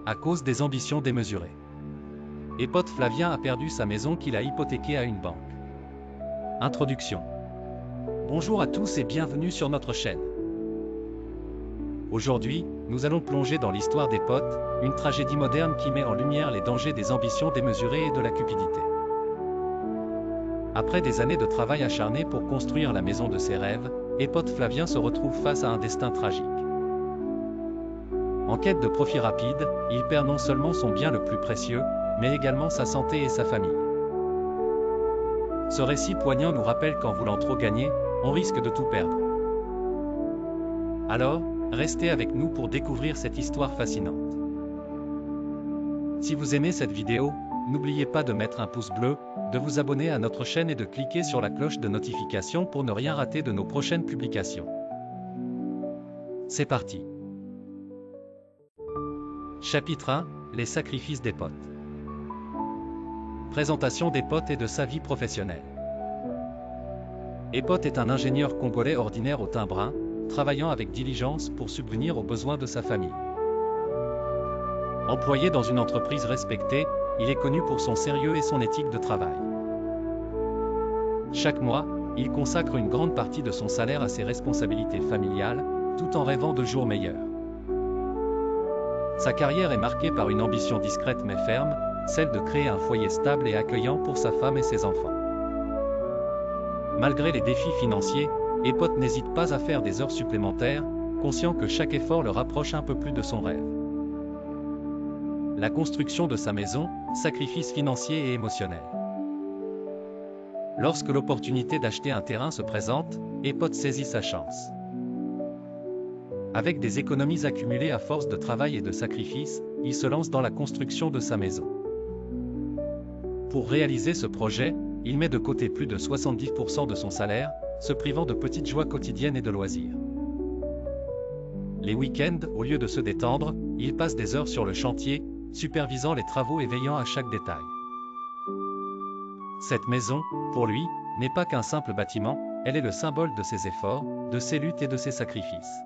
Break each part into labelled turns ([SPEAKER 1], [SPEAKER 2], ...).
[SPEAKER 1] à cause des ambitions démesurées. Et pote Flavien a perdu sa maison qu'il a hypothéquée à une banque. Introduction. Bonjour à tous et bienvenue sur notre chaîne. Aujourd'hui, nous allons plonger dans l'histoire des potes, une tragédie moderne qui met en lumière les dangers des ambitions démesurées et de la cupidité. Après des années de travail acharné pour construire la maison de ses rêves, et pote Flavien se retrouve face à un destin tragique. En quête de profit rapide, il perd non seulement son bien le plus précieux, mais également sa santé et sa famille. Ce récit poignant nous rappelle qu'en voulant trop gagner, on risque de tout perdre. Alors, restez avec nous pour découvrir cette histoire fascinante. Si vous aimez cette vidéo, n'oubliez pas de mettre un pouce bleu, de vous abonner à notre chaîne et de cliquer sur la cloche de notification pour ne rien rater de nos prochaines publications. C'est parti. Chapitre 1, les sacrifices des potes. Présentation des potes et de sa vie professionnelle. Epot est un ingénieur congolais ordinaire au teint brun, travaillant avec diligence pour subvenir aux besoins de sa famille. Employé dans une entreprise respectée, il est connu pour son sérieux et son éthique de travail. Chaque mois, il consacre une grande partie de son salaire à ses responsabilités familiales, tout en rêvant de jours meilleurs. Sa carrière est marquée par une ambition discrète mais ferme, celle de créer un foyer stable et accueillant pour sa femme et ses enfants. Malgré les défis financiers, Epot n'hésite pas à faire des heures supplémentaires, conscient que chaque effort le rapproche un peu plus de son rêve. La construction de sa maison, sacrifice financier et émotionnel. Lorsque l'opportunité d'acheter un terrain se présente, Epot saisit sa chance. Avec des économies accumulées à force de travail et de sacrifices, il se lance dans la construction de sa maison. Pour réaliser ce projet, il met de côté plus de 70% de son salaire, se privant de petites joies quotidiennes et de loisirs. Les week-ends, au lieu de se détendre, il passe des heures sur le chantier, supervisant les travaux et veillant à chaque détail. Cette maison, pour lui, n'est pas qu'un simple bâtiment, elle est le symbole de ses efforts, de ses luttes et de ses sacrifices.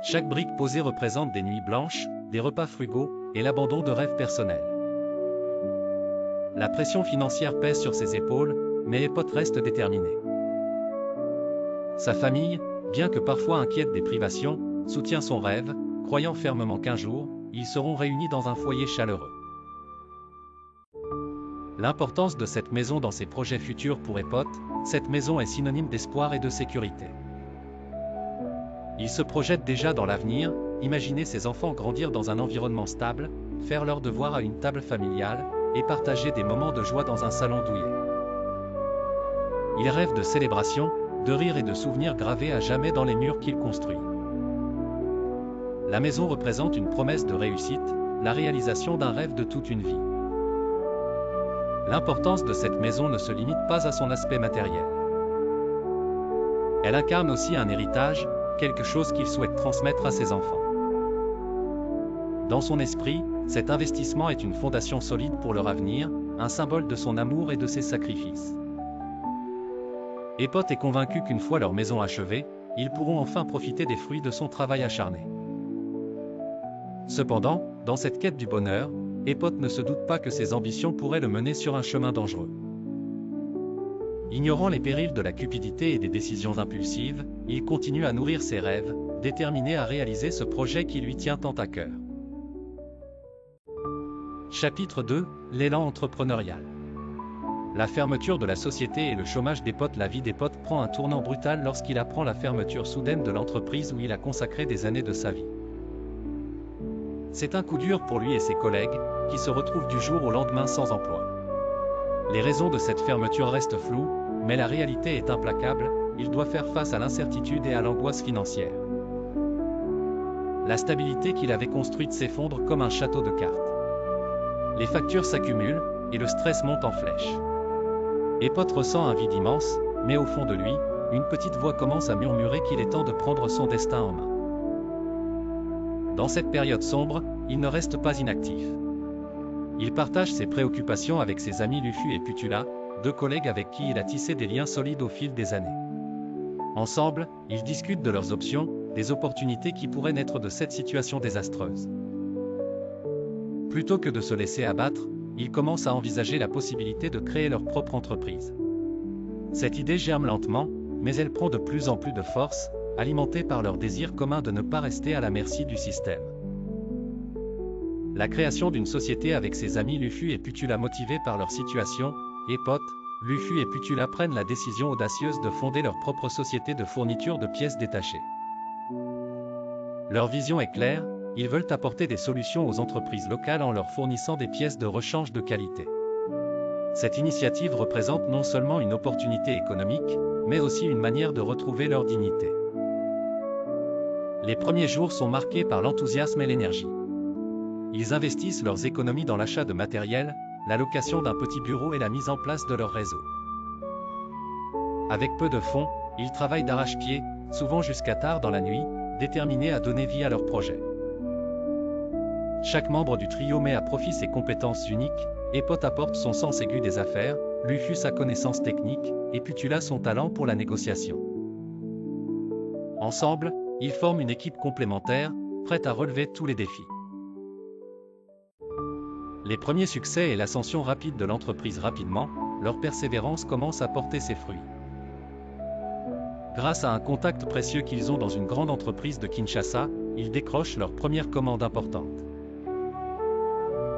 [SPEAKER 1] Chaque brique posée représente des nuits blanches, des repas frugaux, et l'abandon de rêves personnels. La pression financière pèse sur ses épaules, mais Epot reste déterminé. Sa famille, bien que parfois inquiète des privations, soutient son rêve, croyant fermement qu'un jour, ils seront réunis dans un foyer chaleureux. L'importance de cette maison dans ses projets futurs pour Epot, cette maison est synonyme d'espoir et de sécurité. Il se projette déjà dans l'avenir, imaginer ses enfants grandir dans un environnement stable, faire leurs devoirs à une table familiale, et partager des moments de joie dans un salon douillet. Il rêve de célébrations, de rires et de souvenirs gravés à jamais dans les murs qu'il construit. La maison représente une promesse de réussite, la réalisation d'un rêve de toute une vie. L'importance de cette maison ne se limite pas à son aspect matériel. Elle incarne aussi un héritage, quelque chose qu'il souhaite transmettre à ses enfants. Dans son esprit, cet investissement est une fondation solide pour leur avenir, un symbole de son amour et de ses sacrifices. Epot est convaincu qu'une fois leur maison achevée, ils pourront enfin profiter des fruits de son travail acharné. Cependant, dans cette quête du bonheur, Epot ne se doute pas que ses ambitions pourraient le mener sur un chemin dangereux. Ignorant les périls de la cupidité et des décisions impulsives, il continue à nourrir ses rêves, déterminé à réaliser ce projet qui lui tient tant à cœur. Chapitre 2, l'élan entrepreneurial. La fermeture de la société et le chômage d'Epot. La vie d'Epot prend un tournant brutal lorsqu'il apprend la fermeture soudaine de l'entreprise où il a consacré des années de sa vie. C'est un coup dur pour lui et ses collègues, qui se retrouvent du jour au lendemain sans emploi. Les raisons de cette fermeture restent floues, mais la réalité est implacable, il doit faire face à l'incertitude et à l'angoisse financière. La stabilité qu'il avait construite s'effondre comme un château de cartes. Les factures s'accumulent, et le stress monte en flèche. Epot ressent un vide immense, mais au fond de lui, une petite voix commence à murmurer qu'il est temps de prendre son destin en main. Dans cette période sombre, il ne reste pas inactif. Il partage ses préoccupations avec ses amis Lufu et Putula, deux collègues avec qui il a tissé des liens solides au fil des années. Ensemble, ils discutent de leurs options, des opportunités qui pourraient naître de cette situation désastreuse. Plutôt que de se laisser abattre, ils commencent à envisager la possibilité de créer leur propre entreprise. Cette idée germe lentement, mais elle prend de plus en plus de force, alimentée par leur désir commun de ne pas rester à la merci du système. La création d'une société avec ses amis Luffy et Putula motivés par leur situation, Epot, Luffy et Putula prennent la décision audacieuse de fonder leur propre société de fourniture de pièces détachées. Leur vision est claire, ils veulent apporter des solutions aux entreprises locales en leur fournissant des pièces de rechange de qualité. Cette initiative représente non seulement une opportunité économique, mais aussi une manière de retrouver leur dignité. Les premiers jours sont marqués par l'enthousiasme et l'énergie. Ils investissent leurs économies dans l'achat de matériel, la location d'un petit bureau et la mise en place de leur réseau. Avec peu de fonds, ils travaillent d'arrache-pied, souvent jusqu'à tard dans la nuit, déterminés à donner vie à leur projet. Chaque membre du trio met à profit ses compétences uniques, Epot apporte son sens aigu des affaires, Luffy sa connaissance technique, et Putula son talent pour la négociation. Ensemble, ils forment une équipe complémentaire, prête à relever tous les défis. Les premiers succès et l'ascension rapide de l'entreprise rapidement, leur persévérance commence à porter ses fruits. Grâce à un contact précieux qu'ils ont dans une grande entreprise de Kinshasa, ils décrochent leur première commande importante.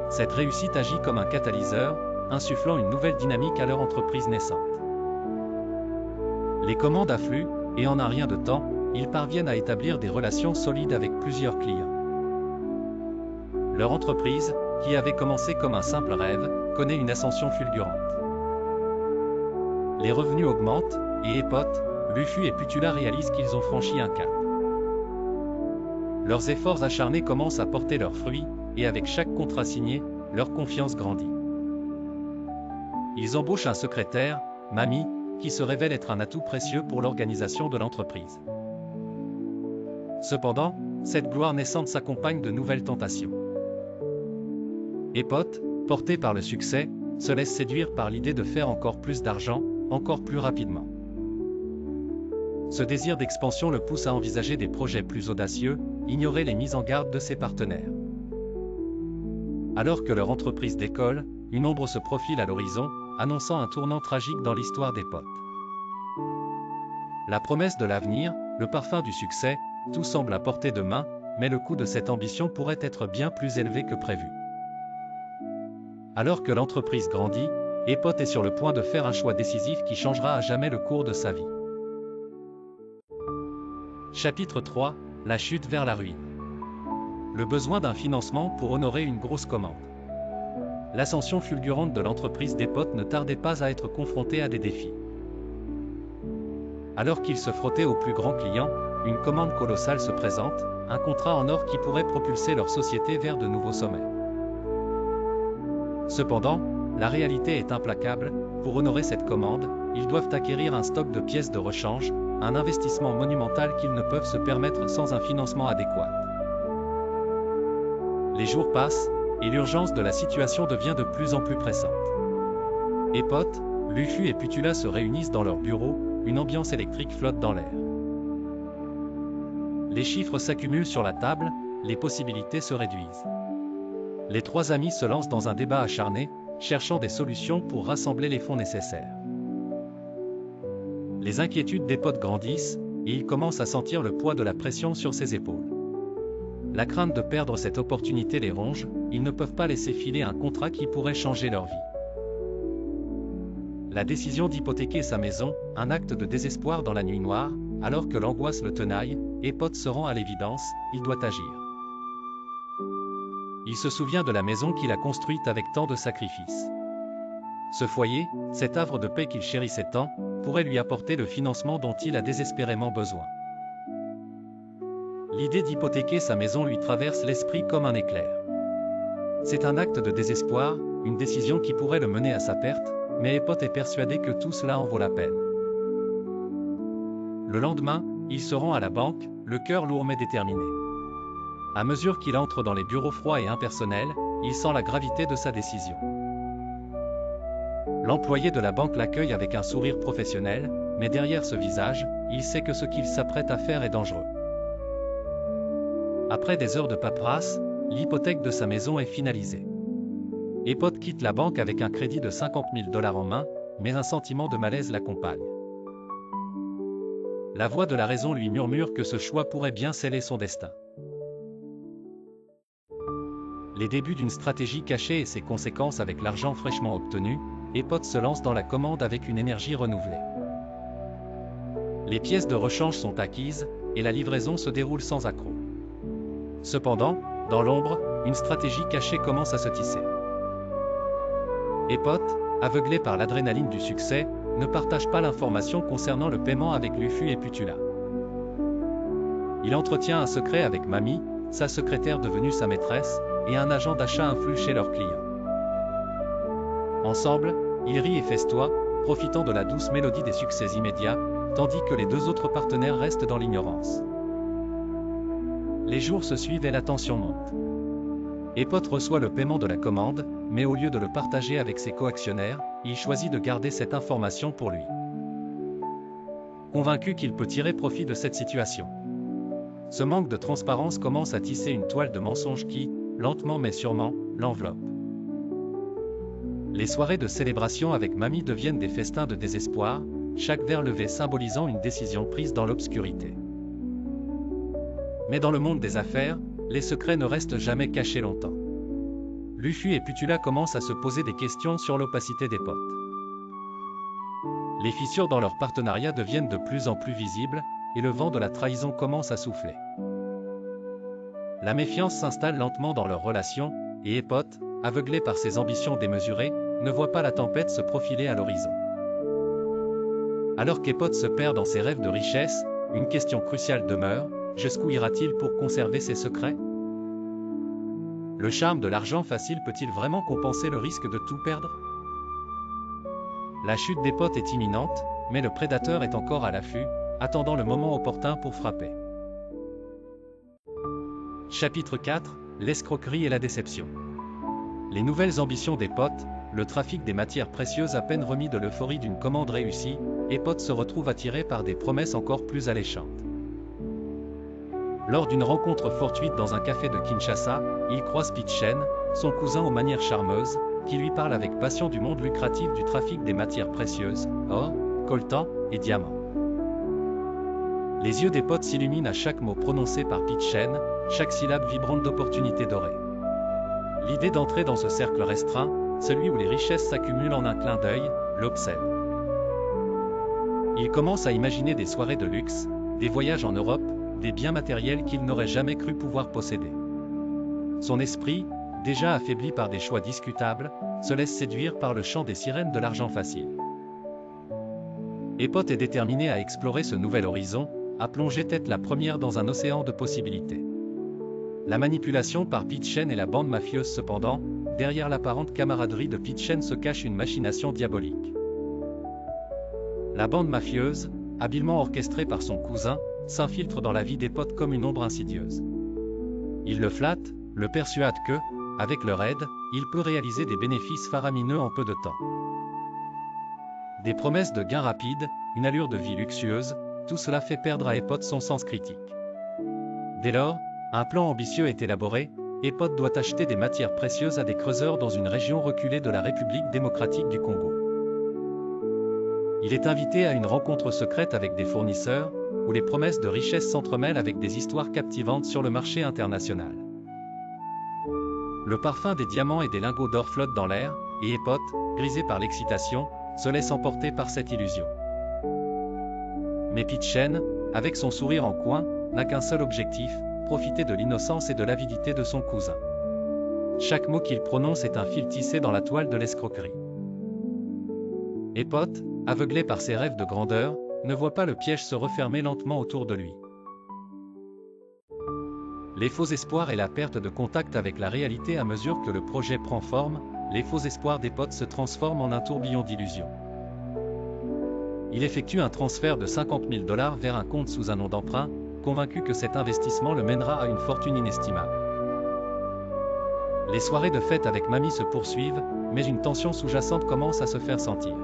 [SPEAKER 1] Cette réussite agit comme un catalyseur, insufflant une nouvelle dynamique à leur entreprise naissante. Les commandes affluent, et en un rien de temps, ils parviennent à établir des relations solides avec plusieurs clients. Leur entreprise, qui avait commencé comme un simple rêve, connaît une ascension fulgurante. Les revenus augmentent, et Epot, Luffy et Putula réalisent qu'ils ont franchi un cap. Leurs efforts acharnés commencent à porter leurs fruits, et avec chaque contrat signé, leur confiance grandit. Ils embauchent un secrétaire, Mami, qui se révèle être un atout précieux pour l'organisation de l'entreprise. Cependant, cette gloire naissante s'accompagne de nouvelles tentations. Epot, porté par le succès, se laisse séduire par l'idée de faire encore plus d'argent, encore plus rapidement. Ce désir d'expansion le pousse à envisager des projets plus audacieux, ignorer les mises en garde de ses partenaires. Alors que leur entreprise décolle, une ombre se profile à l'horizon, annonçant un tournant tragique dans l'histoire d'Epot. La promesse de l'avenir, le parfum du succès, tout semble à portée de main, mais le coût de cette ambition pourrait être bien plus élevé que prévu. Alors que l'entreprise grandit, Epot est sur le point de faire un choix décisif qui changera à jamais le cours de sa vie. Chapitre 3, la chute vers la ruine. Le besoin d'un financement pour honorer une grosse commande. L'ascension fulgurante de l'entreprise d'Epot ne tardait pas à être confrontée à des défis. Alors qu'ils se frottaient aux plus grands clients, une commande colossale se présente, un contrat en or qui pourrait propulser leur société vers de nouveaux sommets. Cependant, la réalité est implacable, pour honorer cette commande, ils doivent acquérir un stock de pièces de rechange, un investissement monumental qu'ils ne peuvent se permettre sans un financement adéquat. Les jours passent, et l'urgence de la situation devient de plus en plus pressante. Epot, Luffy et Putula se réunissent dans leur bureau, une ambiance électrique flotte dans l'air. Les chiffres s'accumulent sur la table, les possibilités se réduisent. Les trois amis se lancent dans un débat acharné, cherchant des solutions pour rassembler les fonds nécessaires. Les inquiétudes d'Epot grandissent, et ils commencent à sentir le poids de la pression sur ses épaules. La crainte de perdre cette opportunité les ronge, ils ne peuvent pas laisser filer un contrat qui pourrait changer leur vie. La décision d'hypothéquer sa maison, un acte de désespoir dans la nuit noire, alors que l'angoisse le tenaille, Epot se rend à l'évidence, il doit agir. Il se souvient de la maison qu'il a construite avec tant de sacrifices. Ce foyer, cet havre de paix qu'il chérissait tant, pourrait lui apporter le financement dont il a désespérément besoin. L'idée d'hypothéquer sa maison lui traverse l'esprit comme un éclair. C'est un acte de désespoir, une décision qui pourrait le mener à sa perte, mais Epot est persuadé que tout cela en vaut la peine. Le lendemain, il se rend à la banque, le cœur lourd mais déterminé. À mesure qu'il entre dans les bureaux froids et impersonnels, il sent la gravité de sa décision. L'employé de la banque l'accueille avec un sourire professionnel, mais derrière ce visage, il sait que ce qu'il s'apprête à faire est dangereux. Après des heures de paperasse, l'hypothèque de sa maison est finalisée. Epot quitte la banque avec un crédit de 50 000 $ en main, mais un sentiment de malaise l'accompagne. La voix de la raison lui murmure que ce choix pourrait bien sceller son destin. Les débuts d'une stratégie cachée et ses conséquences avec l'argent fraîchement obtenu, Epot se lance dans la commande avec une énergie renouvelée. Les pièces de rechange sont acquises, et la livraison se déroule sans accroc. Cependant, dans l'ombre, une stratégie cachée commence à se tisser. Epot, aveuglé par l'adrénaline du succès, ne partage pas l'information concernant le paiement avec Luffy et Putula. Il entretient un secret avec Mami, sa secrétaire devenue sa maîtresse, et un agent d'achat influe chez leurs clients. Ensemble, ils rient et festoient, profitant de la douce mélodie des succès immédiats, tandis que les deux autres partenaires restent dans l'ignorance. Les jours se suivent et la tension monte. Epot reçoit le paiement de la commande, mais au lieu de le partager avec ses coactionnaires, il choisit de garder cette information pour lui. Convaincu qu'il peut tirer profit de cette situation. Ce manque de transparence commence à tisser une toile de mensonges qui, lentement mais sûrement, l'enveloppe. Les soirées de célébration avec Mami deviennent des festins de désespoir, chaque verre levé symbolisant une décision prise dans l'obscurité. Mais dans le monde des affaires, les secrets ne restent jamais cachés longtemps. Luffy et Putula commencent à se poser des questions sur l'opacité d'Epot. Les fissures dans leur partenariat deviennent de plus en plus visibles, et le vent de la trahison commence à souffler. La méfiance s'installe lentement dans leur relation, et Epot, aveuglé par ses ambitions démesurées, ne voit pas la tempête se profiler à l'horizon. Alors qu'Epot se perd dans ses rêves de richesse, une question cruciale demeure: jusqu'où ira-t-il pour conserver ses secrets? Le charme de l'argent facile peut-il vraiment compenser le risque de tout perdre? La chute d'Epot est imminente, mais le prédateur est encore à l'affût, attendant le moment opportun pour frapper. Chapitre 4, l'escroquerie et la déception. Les nouvelles ambitions d'Epot, le trafic des matières précieuses à peine remis de l'euphorie d'une commande réussie, Epot se retrouve attiré par des promesses encore plus alléchantes. Lors d'une rencontre fortuite dans un café de Kinshasa, il croise Pitchen, son cousin aux manières charmeuses, qui lui parle avec passion du monde lucratif du trafic des matières précieuses, or, coltan et diamants. Les yeux d'Epot s'illuminent à chaque mot prononcé par Pitchen, chaque syllabe vibrante d'opportunités dorées. L'idée d'entrer dans ce cercle restreint, celui où les richesses s'accumulent en un clin d'œil, l'obsède. Il commence à imaginer des soirées de luxe, des voyages en Europe, des biens matériels qu'il n'aurait jamais cru pouvoir posséder. Son esprit, déjà affaibli par des choix discutables, se laisse séduire par le chant des sirènes de l'argent facile. Epot est déterminé à explorer ce nouvel horizon, à plonger tête la première dans un océan de possibilités. La manipulation par Pitchen et la bande mafieuse cependant, derrière l'apparente camaraderie de Pitchen se cache une machination diabolique. La bande mafieuse, habilement orchestrée par son cousin, s'infiltre dans la vie d'Epot comme une ombre insidieuse. Il le flatte, le persuade que, avec leur aide, il peut réaliser des bénéfices faramineux en peu de temps. Des promesses de gains rapides, une allure de vie luxueuse, tout cela fait perdre à Epot son sens critique. Dès lors, un plan ambitieux est élaboré. Epot doit acheter des matières précieuses à des creuseurs dans une région reculée de la République démocratique du Congo. Il est invité à une rencontre secrète avec des fournisseurs, où les promesses de richesse s'entremêlent avec des histoires captivantes sur le marché international. Le parfum des diamants et des lingots d'or flotte dans l'air, et Epot, grisé par l'excitation, se laisse emporter par cette illusion. Mais Pitchen, avec son sourire en coin, n'a qu'un seul objectif: profiter de l'innocence et de l'avidité de son cousin. Chaque mot qu'il prononce est un fil tissé dans la toile de l'escroquerie. Epot, aveuglé par ses rêves de grandeur, ne voit pas le piège se refermer lentement autour de lui. Les faux espoirs et la perte de contact avec la réalité à mesure que le projet prend forme, les faux espoirs d'Epot se transforment en un tourbillon d'illusions. Il effectue un transfert de 50 000 $ vers un compte sous un nom d'emprunt, convaincu que cet investissement le mènera à une fortune inestimable. Les soirées de fête avec Mami se poursuivent, mais une tension sous-jacente commence à se faire sentir.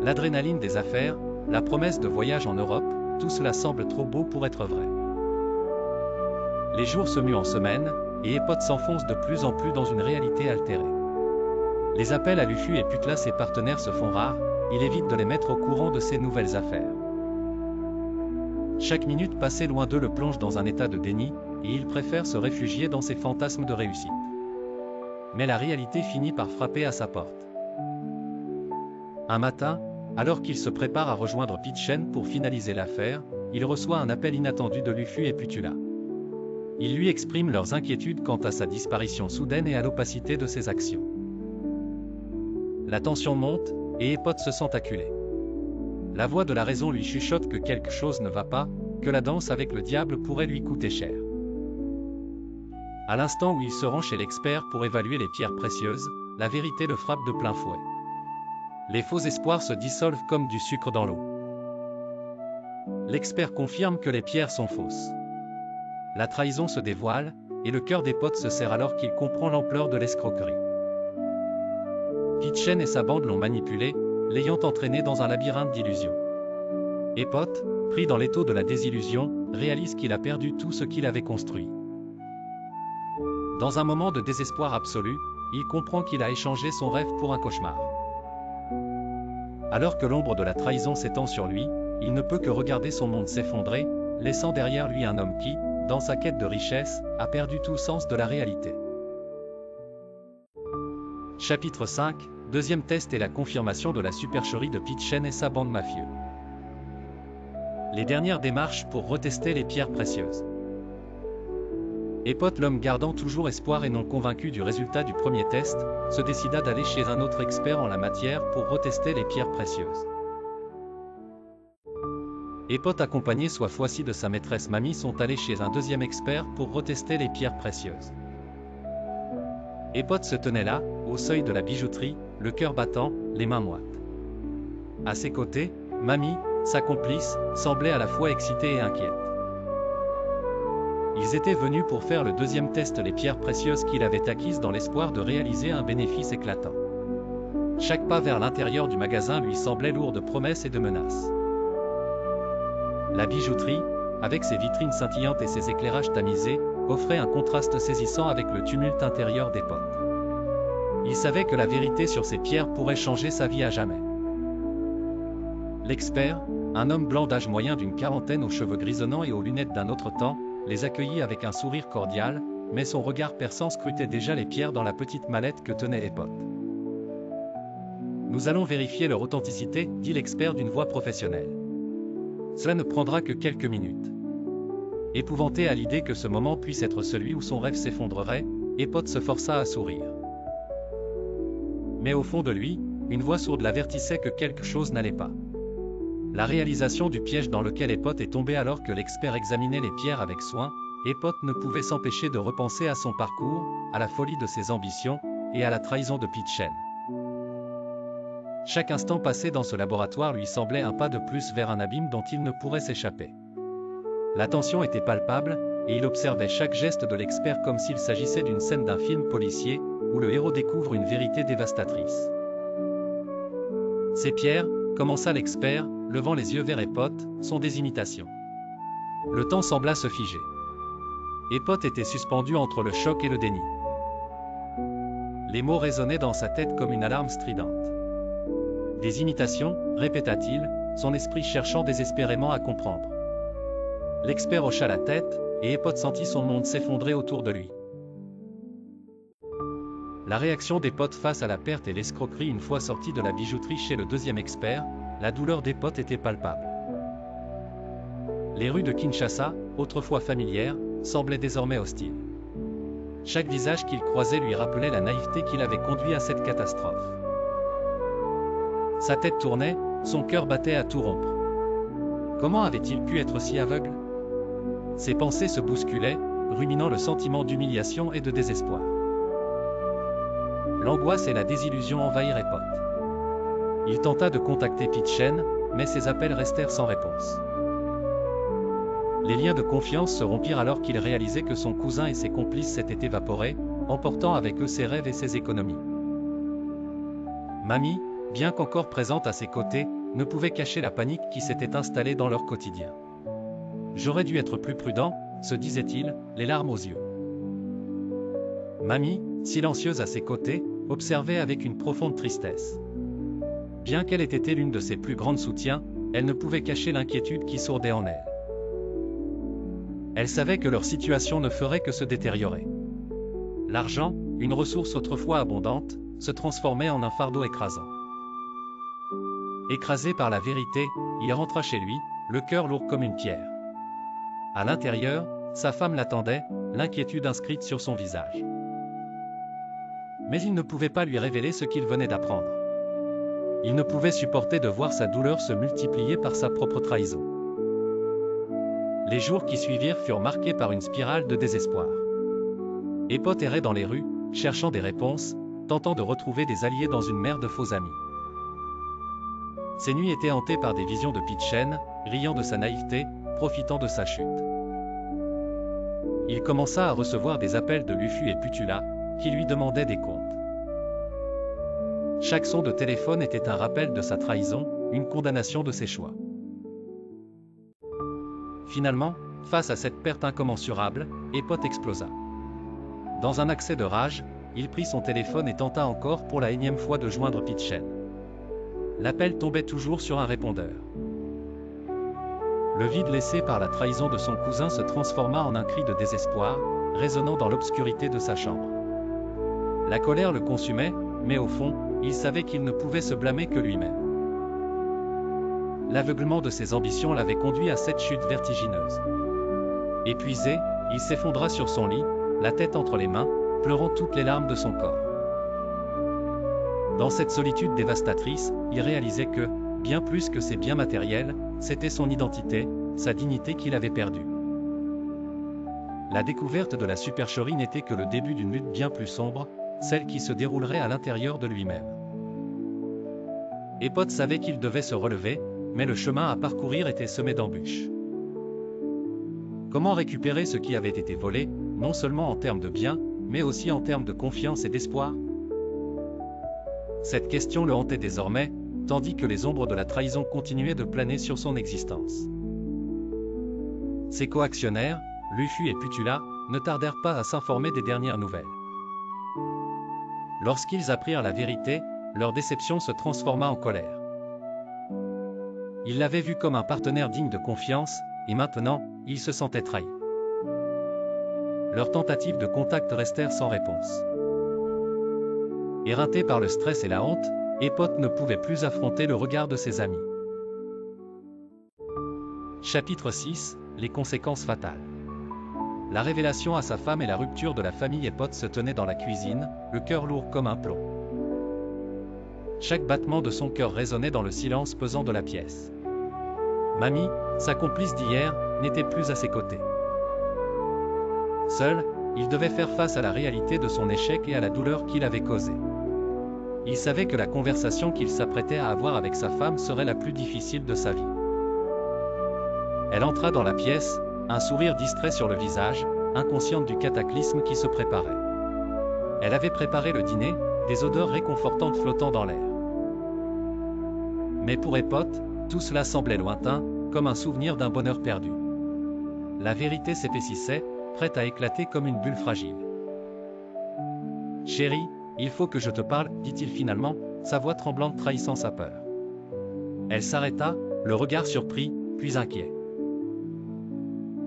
[SPEAKER 1] L'adrénaline des affaires, la promesse de voyage en Europe, tout cela semble trop beau pour être vrai. Les jours se muent en semaines, et Epot s'enfonce de plus en plus dans une réalité altérée. Les appels à Luffy et Putla, ses partenaires, se font rares, il évite de les mettre au courant de ses nouvelles affaires. Chaque minute passée loin d'eux le plonge dans un état de déni, et il préfère se réfugier dans ses fantasmes de réussite. Mais la réalité finit par frapper à sa porte. Un matin, alors qu'il se prépare à rejoindre Pitchen pour finaliser l'affaire, il reçoit un appel inattendu de Luffy et Putula. Ils lui expriment leurs inquiétudes quant à sa disparition soudaine et à l'opacité de ses actions. La tension monte, et Epot se sent acculé. La voix de la raison lui chuchote que quelque chose ne va pas, que la danse avec le diable pourrait lui coûter cher. À l'instant où il se rend chez l'expert pour évaluer les pierres précieuses, la vérité le frappe de plein fouet. Les faux espoirs se dissolvent comme du sucre dans l'eau. L'expert confirme que les pierres sont fausses. La trahison se dévoile, et le cœur d'Epot se serre alors qu'il comprend l'ampleur de l'escroquerie. Pitchen et sa bande l'ont manipulé, l'ayant entraîné dans un labyrinthe d'illusions. Epot, pris dans l'étau de la désillusion, réalise qu'il a perdu tout ce qu'il avait construit. Dans un moment de désespoir absolu, il comprend qu'il a échangé son rêve pour un cauchemar. Alors que l'ombre de la trahison s'étend sur lui, il ne peut que regarder son monde s'effondrer, laissant derrière lui un homme qui, dans sa quête de richesse, a perdu tout sens de la réalité. Chapitre 5, deuxième test et la confirmation de la supercherie de Pitchen et sa bande mafieux. Les dernières démarches pour retester les pierres précieuses. Epot, l'homme gardant toujours espoir et non convaincu du résultat du premier test, se décida d'aller chez un autre expert en la matière pour retester les pierres précieuses. Epot, accompagné cette fois-ci de sa maîtresse Mami, sont allés chez un deuxième expert pour retester les pierres précieuses. Epot se tenait là, au seuil de la bijouterie, le cœur battant, les mains moites. À ses côtés, Mami, sa complice, semblait à la fois excitée et inquiète. Ils étaient venus pour faire le deuxième test, les pierres précieuses qu'il avait acquises dans l'espoir de réaliser un bénéfice éclatant. Chaque pas vers l'intérieur du magasin lui semblait lourd de promesses et de menaces. La bijouterie, avec ses vitrines scintillantes et ses éclairages tamisés, offrait un contraste saisissant avec le tumulte intérieur d'Epot. Il savait que la vérité sur ces pierres pourrait changer sa vie à jamais. L'expert, un homme blanc d'âge moyen d'une quarantaine aux cheveux grisonnants et aux lunettes d'un autre temps, les accueillit avec un sourire cordial, mais son regard perçant scrutait déjà les pierres dans la petite mallette que tenait Epot. « Nous allons vérifier leur authenticité, dit l'expert d'une voix professionnelle. Cela ne prendra que quelques minutes. » Épouvanté à l'idée que ce moment puisse être celui où son rêve s'effondrerait, Epot se força à sourire. Mais au fond de lui, une voix sourde l'avertissait que quelque chose n'allait pas. La réalisation du piège dans lequel Epot est tombé alors que l'expert examinait les pierres avec soin, Epot ne pouvait s'empêcher de repenser à son parcours, à la folie de ses ambitions, et à la trahison de Pitchen. Chaque instant passé dans ce laboratoire lui semblait un pas de plus vers un abîme dont il ne pourrait s'échapper. La tension était palpable, et il observait chaque geste de l'expert comme s'il s'agissait d'une scène d'un film policier, où le héros découvre une vérité dévastatrice. Ces pierres, commença l'expert, levant les yeux vers Epot, sont des imitations. Le temps sembla se figer. Epot était suspendu entre le choc et le déni. Les mots résonnaient dans sa tête comme une alarme stridente. Des imitations, répéta-t-il, son esprit cherchant désespérément à comprendre. L'expert hocha la tête, et Epot sentit son monde s'effondrer autour de lui. La réaction d'Epot face à la perte et l'escroquerie une fois sorti de la bijouterie chez le deuxième expert, la douleur d'Epot était palpable. Les rues de Kinshasa, autrefois familières, semblaient désormais hostiles. Chaque visage qu'il croisait lui rappelait la naïveté qui l'avait conduit à cette catastrophe. Sa tête tournait, son cœur battait à tout rompre. Comment avait-il pu être si aveugle? Ses pensées se bousculaient, ruminant le sentiment d'humiliation et de désespoir. L'angoisse et la désillusion envahirent Epot. Il tenta de contacter Pitchen, mais ses appels restèrent sans réponse. Les liens de confiance se rompirent alors qu'il réalisait que son cousin et ses complices s'étaient évaporés, emportant avec eux ses rêves et ses économies. Mami, bien qu'encore présente à ses côtés, ne pouvait cacher la panique qui s'était installée dans leur quotidien. « J'aurais dû être plus prudent », se disait-il, les larmes aux yeux. Mami, silencieuse à ses côtés, observait avec une profonde tristesse. Bien qu'elle ait été l'une de ses plus grandes soutiens, elle ne pouvait cacher l'inquiétude qui sourdait en elle. Elle savait que leur situation ne ferait que se détériorer. L'argent, une ressource autrefois abondante, se transformait en un fardeau écrasant. Écrasé par la vérité, il rentra chez lui, le cœur lourd comme une pierre. À l'intérieur, sa femme l'attendait, l'inquiétude inscrite sur son visage. Mais il ne pouvait pas lui révéler ce qu'il venait d'apprendre. Il ne pouvait supporter de voir sa douleur se multiplier par sa propre trahison. Les jours qui suivirent furent marqués par une spirale de désespoir. Epot errait dans les rues, cherchant des réponses, tentant de retrouver des alliés dans une mer de faux amis. Ses nuits étaient hantées par des visions de Pitchen, riant de sa naïveté, profitant de sa chute. Il commença à recevoir des appels de Luffy et Putula, qui lui demandaient des comptes. Chaque son de téléphone était un rappel de sa trahison, une condamnation de ses choix. Finalement, face à cette perte incommensurable, Epot explosa. Dans un accès de rage, il prit son téléphone et tenta encore pour la énième fois de joindre Pitchen. L'appel tombait toujours sur un répondeur. Le vide laissé par la trahison de son cousin se transforma en un cri de désespoir, résonnant dans l'obscurité de sa chambre. La colère le consumait, mais au fond, il savait qu'il ne pouvait se blâmer que lui-même. L'aveuglement de ses ambitions l'avait conduit à cette chute vertigineuse. Épuisé, il s'effondra sur son lit, la tête entre les mains, pleurant toutes les larmes de son corps. Dans cette solitude dévastatrice, il réalisait que, bien plus que ses biens matériels, c'était son identité, sa dignité qu'il avait perdue. La découverte de la supercherie n'était que le début d'une lutte bien plus sombre, celle qui se déroulerait à l'intérieur de lui-même. Epot savait qu'il devait se relever, mais le chemin à parcourir était semé d'embûches. Comment récupérer ce qui avait été volé, non seulement en termes de biens, mais aussi en termes de confiance et d'espoir? Cette question le hantait désormais, tandis que les ombres de la trahison continuaient de planer sur son existence. Ses coactionnaires, Luffy et Putula, ne tardèrent pas à s'informer des dernières nouvelles. Lorsqu'ils apprirent la vérité, leur déception se transforma en colère. Ils l'avaient vu comme un partenaire digne de confiance, et maintenant, ils se sentaient trahis. Leurs tentatives de contact restèrent sans réponse. Éreinté par le stress et la honte, Epot ne pouvait plus affronter le regard de ses amis. Chapitre 6 – Les conséquences fatales. La révélation à sa femme et la rupture de la famille Epot se tenaient dans la cuisine, le cœur lourd comme un plomb. Chaque battement de son cœur résonnait dans le silence pesant de la pièce. Mamie, sa complice d'hier, n'était plus à ses côtés. Seul, il devait faire face à la réalité de son échec et à la douleur qu'il avait causée. Il savait que la conversation qu'il s'apprêtait à avoir avec sa femme serait la plus difficile de sa vie. Elle entra dans la pièce, un sourire distrait sur le visage, inconsciente du cataclysme qui se préparait. Elle avait préparé le dîner, des odeurs réconfortantes flottant dans l'air. Mais pour Epot, tout cela semblait lointain, comme un souvenir d'un bonheur perdu. La vérité s'épaississait, prête à éclater comme une bulle fragile. « Chérie, il faut que je te parle, dit-il finalement, sa voix tremblante trahissant sa peur. Elle s'arrêta, le regard surpris, puis inquiet.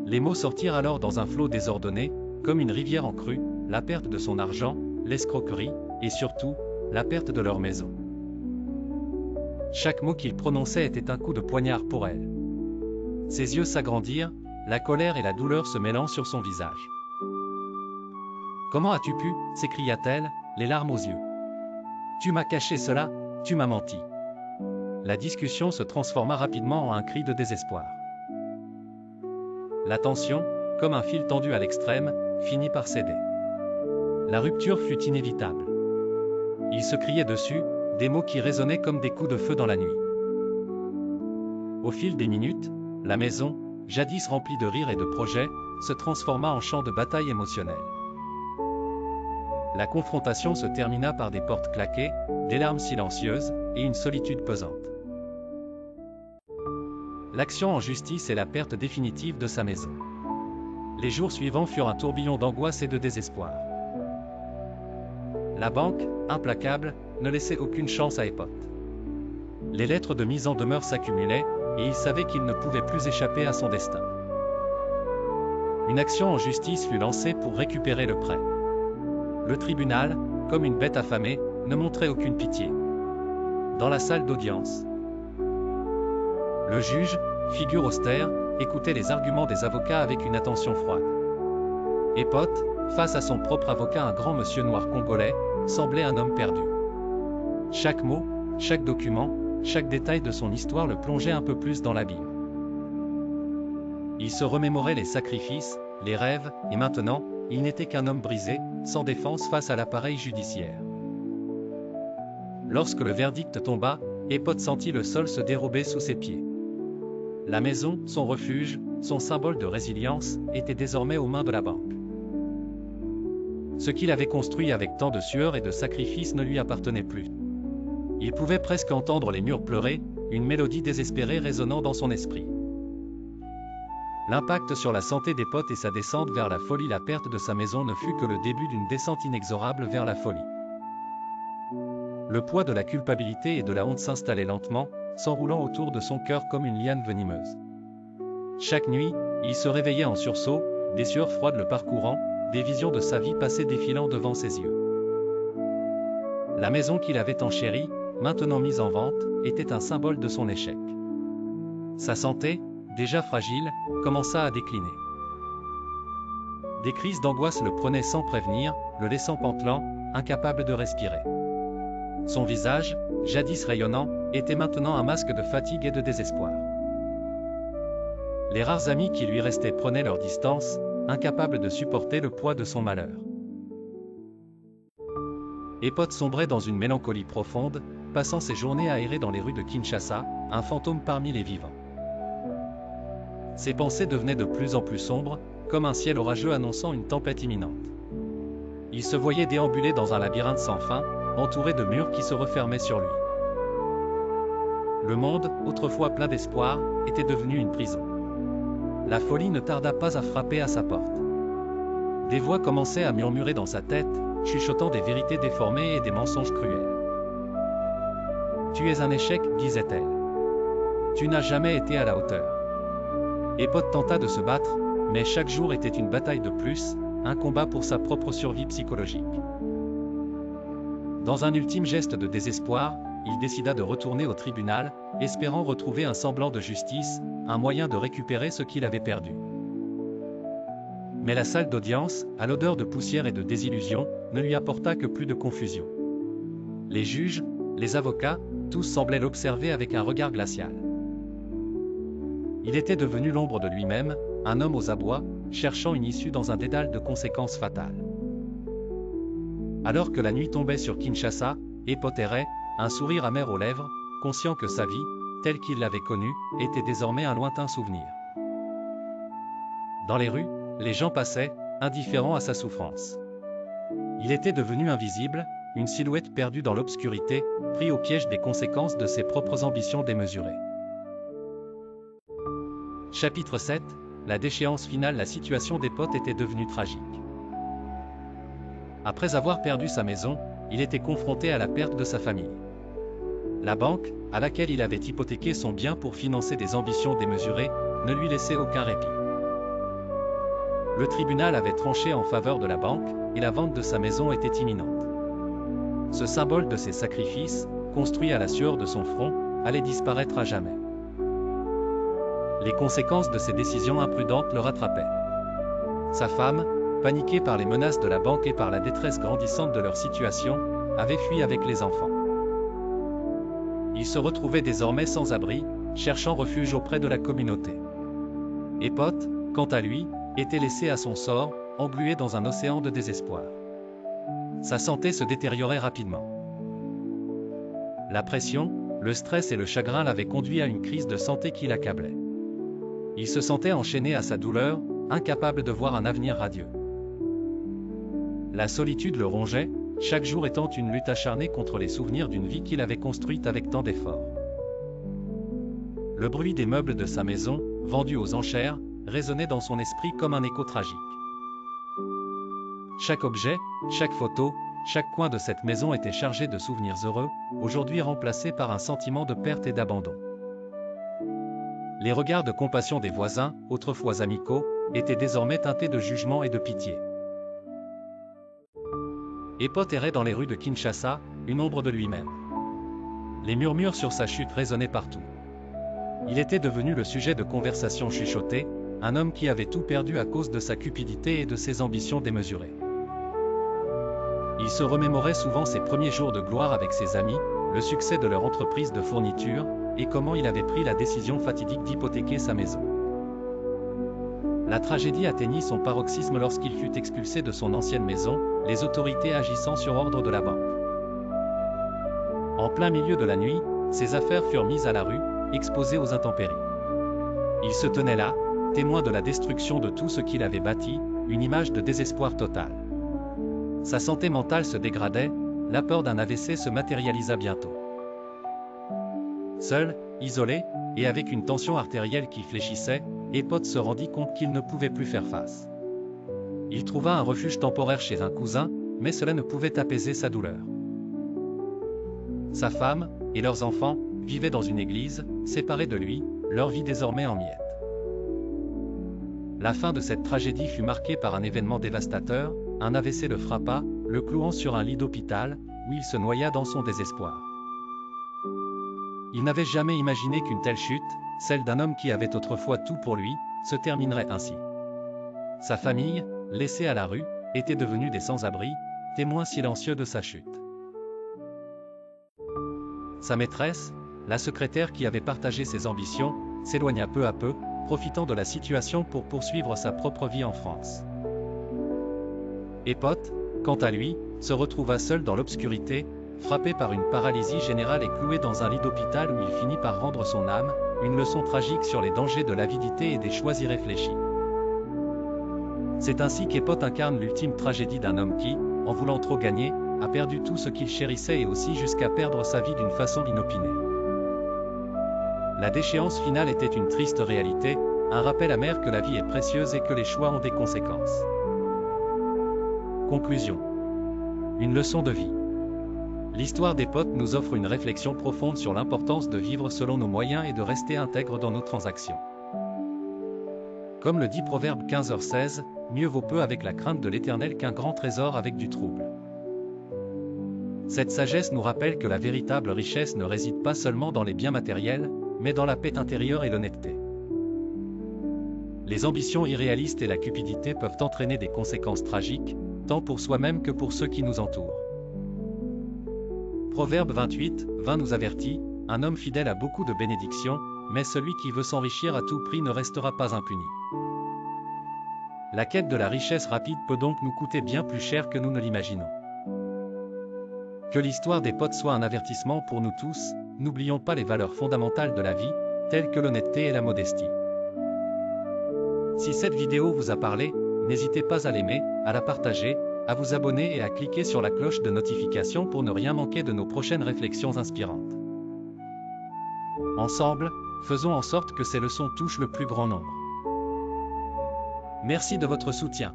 [SPEAKER 1] Les mots sortirent alors dans un flot désordonné, comme une rivière en crue, la perte de son argent, l'escroquerie, et surtout, la perte de leur maison. Chaque mot qu'il prononçait était un coup de poignard pour elle. Ses yeux s'agrandirent, la colère et la douleur se mêlant sur son visage. « Comment as-tu pu » s'écria-t-elle, les larmes aux yeux. « Tu m'as caché cela, tu m'as menti. » La discussion se transforma rapidement en un cri de désespoir. La tension, comme un fil tendu à l'extrême, finit par céder. La rupture fut inévitable. Ils se criaient dessus, des mots qui résonnaient comme des coups de feu dans la nuit. Au fil des minutes, la maison, jadis remplie de rires et de projets, se transforma en champ de bataille émotionnelle. La confrontation se termina par des portes claquées, des larmes silencieuses, et une solitude pesante. L'action en justice et la perte définitive de sa maison. Les jours suivants furent un tourbillon d'angoisse et de désespoir. La banque, implacable, ne laissait aucune chance à Epot. Les lettres de mise en demeure s'accumulaient, et il savait qu'il ne pouvait plus échapper à son destin. Une action en justice fut lancée pour récupérer le prêt. Le tribunal, comme une bête affamée, ne montrait aucune pitié. Dans la salle d'audience, le juge, figure austère, écoutait les arguments des avocats avec une attention froide. Epot, face à son propre avocat, un grand monsieur noir congolais, semblait un homme perdu. Chaque mot, chaque document, chaque détail de son histoire le plongeait un peu plus dans l'abîme. Il se remémorait les sacrifices, les rêves, et maintenant, il n'était qu'un homme brisé, sans défense face à l'appareil judiciaire. Lorsque le verdict tomba, Epot sentit le sol se dérober sous ses pieds. La maison, son refuge, son symbole de résilience, était désormais aux mains de la banque. Ce qu'il avait construit avec tant de sueur et de sacrifices ne lui appartenait plus. Il pouvait presque entendre les murs pleurer, une mélodie désespérée résonnant dans son esprit. L'impact sur la santé d'Epot et sa descente vers la folie, la perte de sa maison ne fut que le début d'une descente inexorable vers la folie. Le poids de la culpabilité et de la honte s'installait lentement, s'enroulant autour de son cœur comme une liane venimeuse. Chaque nuit, il se réveillait en sursaut, des sueurs froides le parcourant, des visions de sa vie passée défilant devant ses yeux. La maison qu'il avait enchérie, maintenant mise en vente, était un symbole de son échec. Sa santé, déjà fragile, commença à décliner. Des crises d'angoisse le prenaient sans prévenir, le laissant pantelant, incapable de respirer. Son visage, jadis rayonnant, était maintenant un masque de fatigue et de désespoir. Les rares amis qui lui restaient prenaient leur distance, incapables de supporter le poids de son malheur. Epot sombrait dans une mélancolie profonde, passant ses journées à errer dans les rues de Kinshasa, un fantôme parmi les vivants. Ses pensées devenaient de plus en plus sombres, comme un ciel orageux annonçant une tempête imminente. Il se voyait déambuler dans un labyrinthe sans fin, entouré de murs qui se refermaient sur lui. Le monde, autrefois plein d'espoir, était devenu une prison. La folie ne tarda pas à frapper à sa porte. Des voix commençaient à murmurer dans sa tête, chuchotant des vérités déformées et des mensonges cruels. « Tu es un échec, disait-elle. Tu n'as jamais été à la hauteur. » Epot tenta de se battre, mais chaque jour était une bataille de plus, un combat pour sa propre survie psychologique. Dans un ultime geste de désespoir, il décida de retourner au tribunal, espérant retrouver un semblant de justice, un moyen de récupérer ce qu'il avait perdu. Mais la salle d'audience, à l'odeur de poussière et de désillusion, ne lui apporta que plus de confusion. Les juges, les avocats, tous semblaient l'observer avec un regard glacial. Il était devenu l'ombre de lui-même, un homme aux abois, cherchant une issue dans un dédale de conséquences fatales. Alors que la nuit tombait sur Kinshasa, Epot errait, un sourire amer aux lèvres, conscient que sa vie, telle qu'il l'avait connue, était désormais un lointain souvenir. Dans les rues, les gens passaient, indifférents à sa souffrance. Il était devenu invisible, une silhouette perdue dans l'obscurité, pris au piège des conséquences de ses propres ambitions démesurées. Chapitre 7, la déchéance finale. La situation d'Epot était devenue tragique. Après avoir perdu sa maison, il était confronté à la perte de sa famille. La banque, à laquelle il avait hypothéqué son bien pour financer des ambitions démesurées, ne lui laissait aucun répit. Le tribunal avait tranché en faveur de la banque, et la vente de sa maison était imminente. Ce symbole de ses sacrifices, construit à la sueur de son front, allait disparaître à jamais. Les conséquences de ses décisions imprudentes le rattrapaient. Sa femme, paniquée par les menaces de la banque et par la détresse grandissante de leur situation, avait fui avec les enfants. Il se retrouvait désormais sans abri, cherchant refuge auprès de la communauté. Epot, quant à lui, était laissé à son sort, englué dans un océan de désespoir. Sa santé se détériorait rapidement. La pression, le stress et le chagrin l'avaient conduit à une crise de santé qui l'accablait. Il se sentait enchaîné à sa douleur, incapable de voir un avenir radieux. La solitude le rongeait, chaque jour étant une lutte acharnée contre les souvenirs d'une vie qu'il avait construite avec tant d'efforts. Le bruit des meubles de sa maison, vendus aux enchères, résonnait dans son esprit comme un écho tragique. Chaque objet, chaque photo, chaque coin de cette maison était chargé de souvenirs heureux, aujourd'hui remplacés par un sentiment de perte et d'abandon. Les regards de compassion des voisins, autrefois amicaux, étaient désormais teintés de jugement et de pitié. Epot errait dans les rues de Kinshasa, une ombre de lui-même. Les murmures sur sa chute résonnaient partout. Il était devenu le sujet de conversations chuchotées, un homme qui avait tout perdu à cause de sa cupidité et de ses ambitions démesurées. Il se remémorait souvent ses premiers jours de gloire avec ses amis, le succès de leur entreprise de fourniture, et comment il avait pris la décision fatidique d'hypothéquer sa maison. La tragédie atteignit son paroxysme lorsqu'il fut expulsé de son ancienne maison, les autorités agissant sur ordre de la banque. En plein milieu de la nuit, ses affaires furent mises à la rue, exposées aux intempéries. Il se tenait là, témoin de la destruction de tout ce qu'il avait bâti, une image de désespoir total. Sa santé mentale se dégradait, la peur d'un AVC se matérialisa bientôt. Seul, isolé, et avec une tension artérielle qui fléchissait, Epot se rendit compte qu'il ne pouvait plus faire face. Il trouva un refuge temporaire chez un cousin, mais cela ne pouvait apaiser sa douleur. Sa femme, et leurs enfants, vivaient dans une église, séparés de lui, leur vie désormais en miettes. La fin de cette tragédie fut marquée par un événement dévastateur, un AVC le frappa, le clouant sur un lit d'hôpital, où il se noya dans son désespoir. Il n'avait jamais imaginé qu'une telle chute, celle d'un homme qui avait autrefois tout pour lui, se terminerait ainsi. Sa famille, laissée à la rue, était devenue des sans-abri, témoins silencieux de sa chute. Sa maîtresse, la secrétaire qui avait partagé ses ambitions, s'éloigna peu à peu, profitant de la situation pour poursuivre sa propre vie en France. Epot, quant à lui, se retrouva seul dans l'obscurité, frappé par une paralysie générale et cloué dans un lit d'hôpital où il finit par rendre son âme, une leçon tragique sur les dangers de l'avidité et des choix irréfléchis. C'est ainsi qu'Epot incarne l'ultime tragédie d'un homme qui, en voulant trop gagner, a perdu tout ce qu'il chérissait et aussi jusqu'à perdre sa vie d'une façon inopinée. La déchéance finale était une triste réalité, un rappel amer que la vie est précieuse et que les choix ont des conséquences. Conclusion. Une leçon de vie. L'histoire d'Epot nous offre une réflexion profonde sur l'importance de vivre selon nos moyens et de rester intègre dans nos transactions. Comme le dit Proverbe 15h16, mieux vaut peu avec la crainte de l'Éternel qu'un grand trésor avec du trouble. Cette sagesse nous rappelle que la véritable richesse ne réside pas seulement dans les biens matériels, mais dans la paix intérieure et l'honnêteté. Les ambitions irréalistes et la cupidité peuvent entraîner des conséquences tragiques, tant pour soi-même que pour ceux qui nous entourent. Proverbe 28:20 nous avertit, « Un homme fidèle a beaucoup de bénédictions, mais celui qui veut s'enrichir à tout prix ne restera pas impuni. » La quête de la richesse rapide peut donc nous coûter bien plus cher que nous ne l'imaginons. Que l'histoire d'Epot soit un avertissement pour nous tous, n'oublions pas les valeurs fondamentales de la vie, telles que l'honnêteté et la modestie. Si cette vidéo vous a parlé, n'hésitez pas à l'aimer, à la partager, à vous abonner et à cliquer sur la cloche de notification pour ne rien manquer de nos prochaines réflexions inspirantes. Ensemble, faisons en sorte que ces leçons touchent le plus grand nombre. Merci de votre soutien.